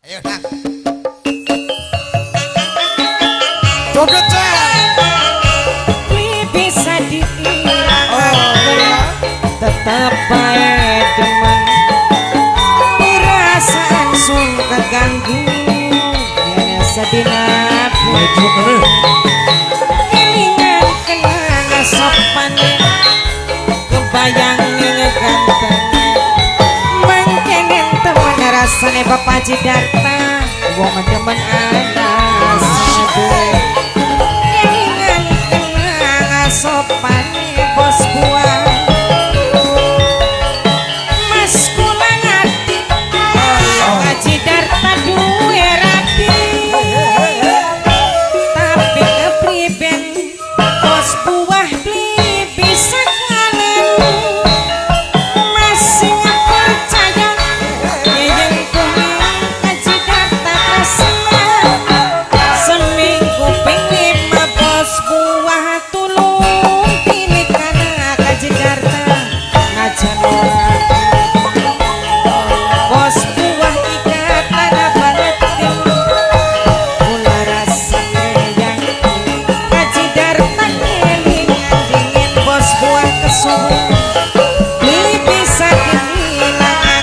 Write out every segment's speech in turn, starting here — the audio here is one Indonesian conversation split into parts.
Ayo nak. Joget bisa diilang tetap baik demen perasaan sung keganggu ya sedina kelingan kenang sopan kebayang ngeganteng mangkenen temen rasane Bapak Jidarta wong demen anak sadue kelingan kenang sopan bos buah mas kula ngati Bapak Jidarta duwe rapi tapi kepriben bos buah beli bisa kalen masih nggak percaya yang kuning Haji Darta kasih seminggu pengen ma bos buah tulung pilih karena Haji Darta ngajan orang bos buah ikatan banget kula rasanya yang Haji Darta kelingan dingin bos buah kesuwen beli bisa dihilangakan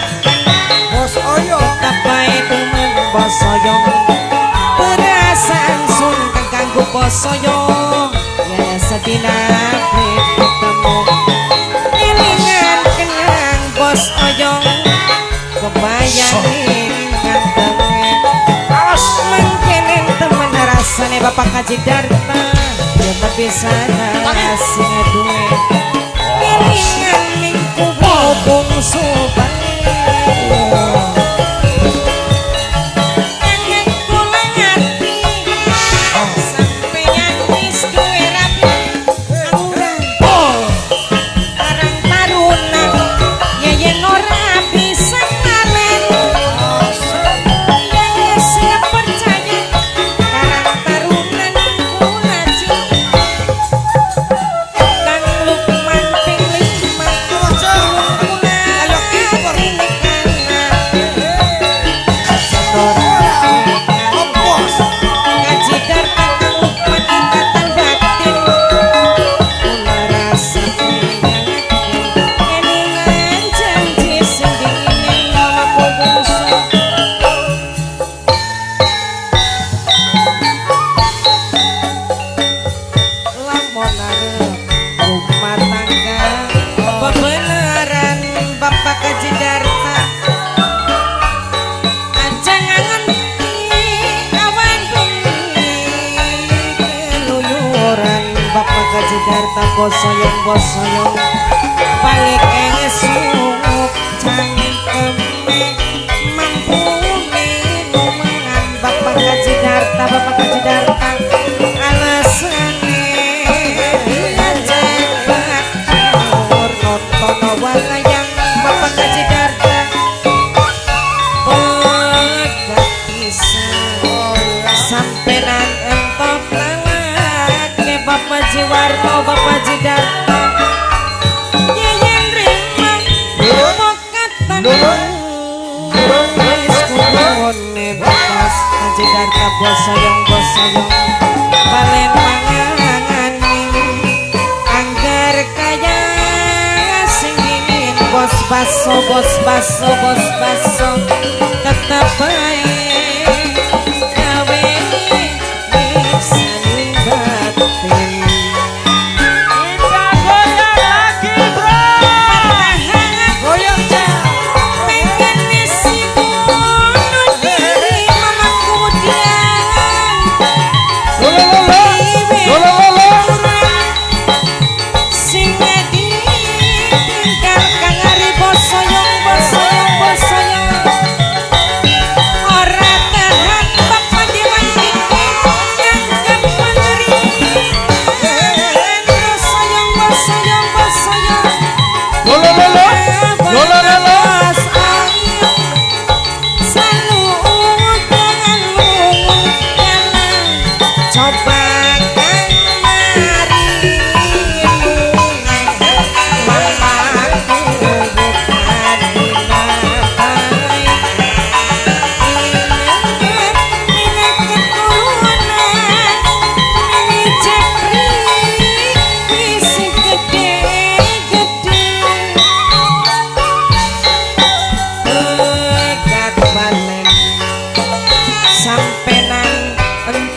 Bos Oyo tetap baik demen bos soyong perasaan sun keganggu bos soyong ya sedina ketemu kelingan kenang bos oyong kebayangin gantengnya mengkenen temen rasane Bapak Haji Darta ya tapi sana sing duwe kelingan minggu bobong sobat Angin kula ngati sampeyan wis duwe rapi angguran karang taruna ya yen ora bisa ngalen yang siap percaya karang taruna kula cinta Kang Lukman ping 5 kula ayo kipur Bos Haji Darta Kang Lukman ikatan batin kula rasa kelingan janji sing dingin mama bungsu lamun arep rumah tangga bebeneran Bapak Haji Darta aja nganti awan bengi keluyuran Bapak Haji Darta bosoyong balik esuk cangkeme mampune numangan Bapak Haji Darta alasane ngajak batur nonton wayang Bapak Haji Darta pegat pisan sampenan entok lalake Bapak Jiwarto Bapak Jidarta yen rima pokat tangan wis kuwone batas Haji Darta bosoyong balen mangangani anggar kaya sing dingin bos baso tetep baik gawe bisa batin Goyang pengen isi bunuh diri mamaku sing ditinggal kang ari bosoyong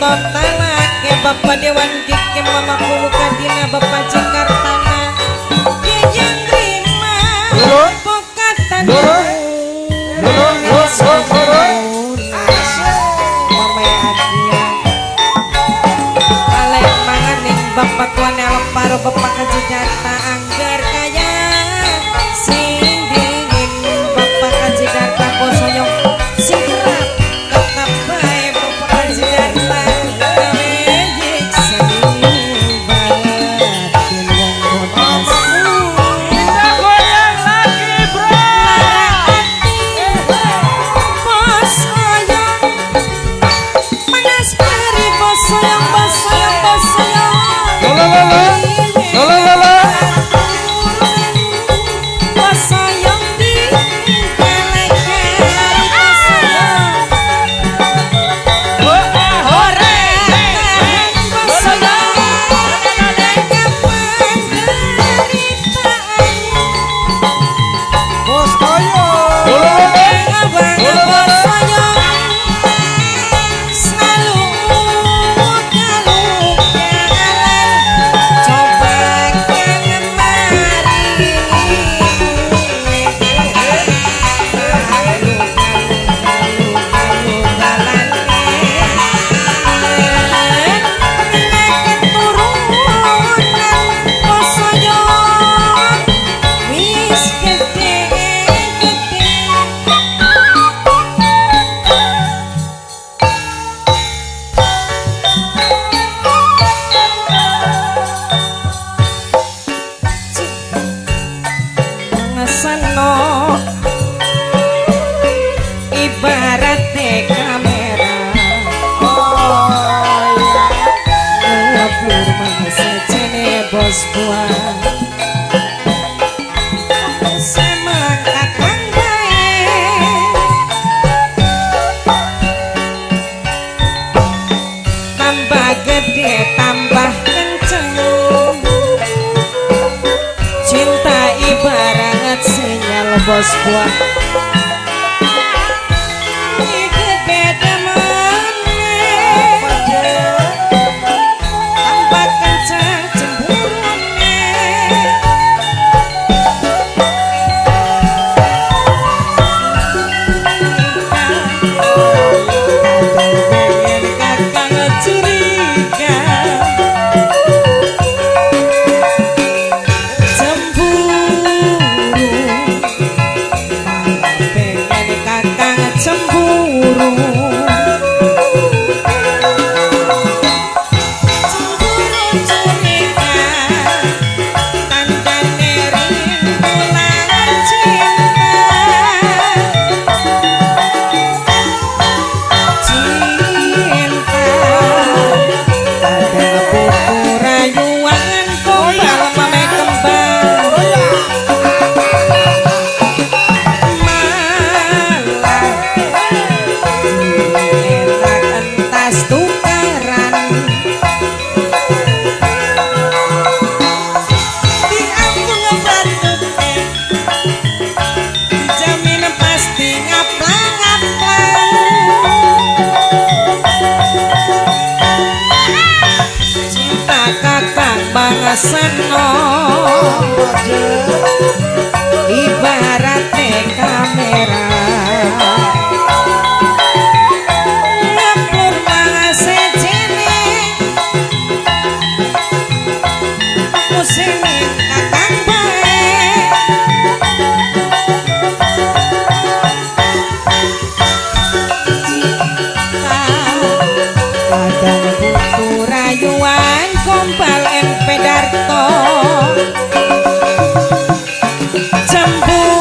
totalake Bapak Dewan Kiki Mama Puluka Dina Bapak Jakartana Yang terima pokatan Bapak Tuan Elparo Bapak Kajidata Anggar Kaya sing dingin Bapak Kajidata Kosoyong sing kerap tetap baik Bapak Kajidata Mejik sedih banget wong Kita goyang lagi bro. Bos oyong panas beri bos oyong bos oyong bos oyong Bos ayo. Seno ibaratnya kamera ngelabur masa jene bos buah semangat baik tambah gede tambah kenceng cinta ibarat sinyal bos buah ikut beda mana tambah kencang cemburunya pengen kakak curiga Seno ibaratnya kamera ngapur mangase jene musingin kakang baik kadang butuh rayuan gombal Darto jemput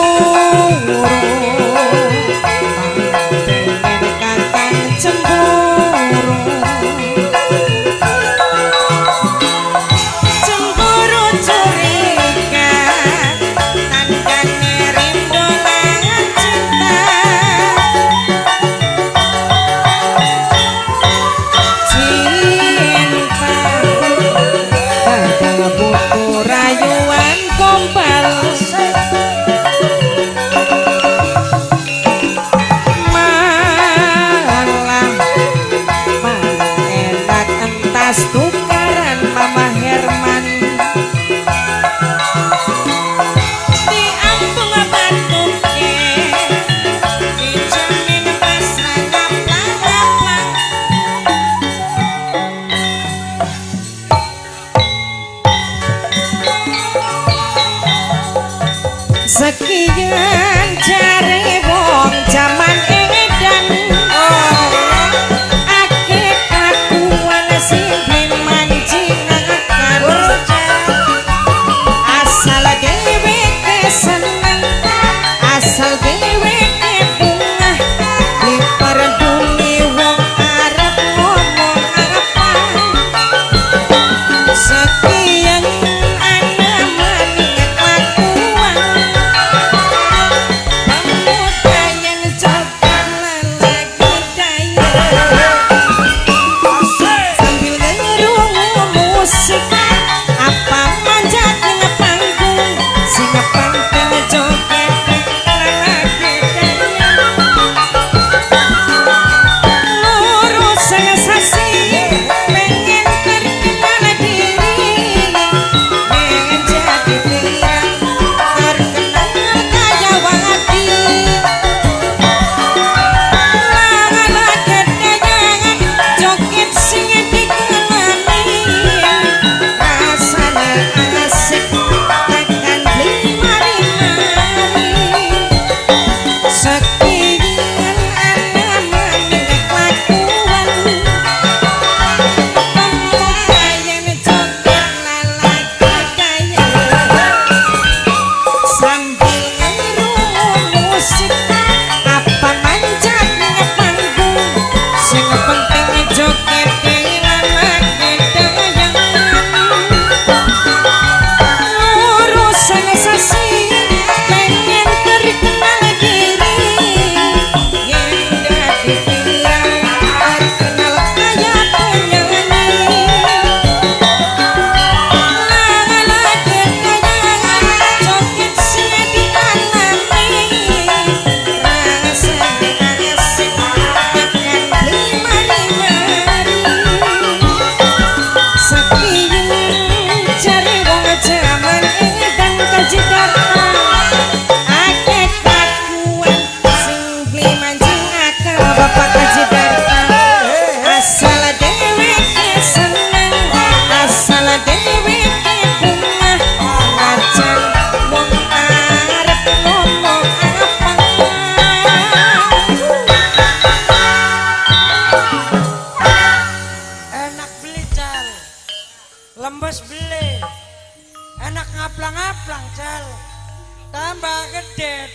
Tembus beli. Enak ngaplang-ngaplang, Jal. Tambah gede,